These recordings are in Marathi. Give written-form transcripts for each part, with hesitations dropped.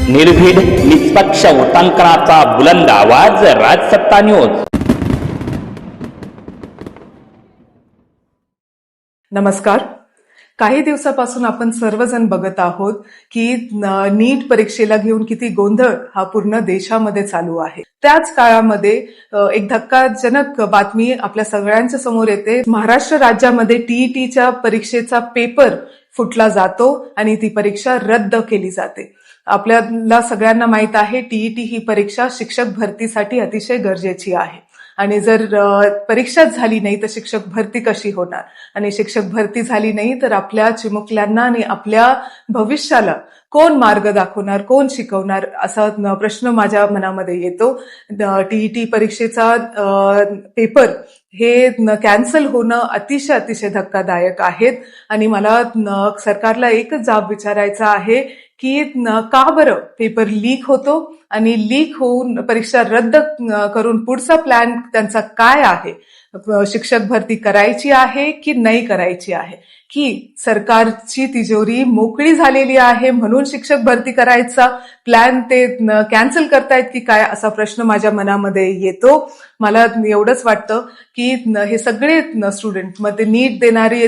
निर्भीड निष्पक्ष उटंकनाचा बुलंद आवाज, राजसत्ता न्यूज. नमस्कार. काही दिवसापासून आपण सर्वजण बघत आहोत की नीट परीक्षेला घेऊन किती गोंधळ हा पूर्ण देशामध्ये चालू आहे. त्याच काळामध्ये एक धक्काजनक बातमी आपल्या सगळ्यांच्या समोर येते. महाराष्ट्र राज्यामध्ये टीईटीच्या परीक्षेचा पेपर फुटला जातो आणि ती परीक्षा रद्द केली जाते. आपल्याला सगळ्यांना माहित आहे टीईटी ही परीक्षा शिक्षक भरतीसाठी अतिशय गरजेची आहे आणि जर परीक्षाच झाली नाही तर शिक्षक भरती कशी होणार, आणि शिक्षक भरती झाली नाही तर आपल्या चिमुकल्यांना आणि आपल्या भविष्याला कोण मार्ग दाखवणार, कोण शिकवणार, असा प्रश्न माझ्या मनामध्ये येतो. टीईटी परीक्षेचा पेपर हे कॅन्सल होणं अतिशय धक्कादायक आहेत आणि मला सरकारला एकच जाब विचारायचा आहे की का बरं पेपर लीक होतो आणि लीक होऊन परीक्षा रद्द करून पुढचा प्लॅन त्यांचा काय आहे. शिक्षक भरती करायची आहे की नाही करायची आहे, की सरकारची तिजोरी मोकळी झालेली आहे म्हणून शिक्षक भरती करायचा प्लॅन ते कॅन्सल करतायत की काय, असा प्रश्न माझ्या मनामध्ये येतो. मला एवढंच वाटतं की हे सगळे स्टुडंट, मग ते नीट देणारे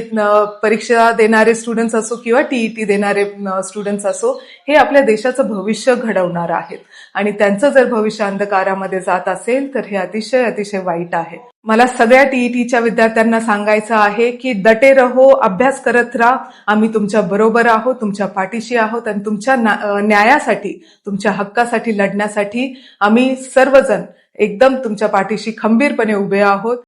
परीक्षा देणारे स्टुडंट्स असो किंवा टीईटी देणारे स्टुडंट्स असो, हे आपल्या देशाचं भविष्य घडवणार आहेत आणि त्यांचं जर भविष्य अंधकारामध्ये जात असेल तर हे अतिशय वाईट आहे. मला सगळ्या टीईटीच्या विद्यार्थ्यांना सांगायचं आहे की डटे रहो, अभ्यास करत राहा. आम्ही तुमच्या बरोबर आहोत, तुमच्या पाठीशी आहोत आणि तुमच्या न्यायासाठी, तुमच्या हक्कासाठी लढण्यासाठी आम्ही सर्वजण एकदम तुमच्या पाठीशी खंबीरपणे उभे आहोत.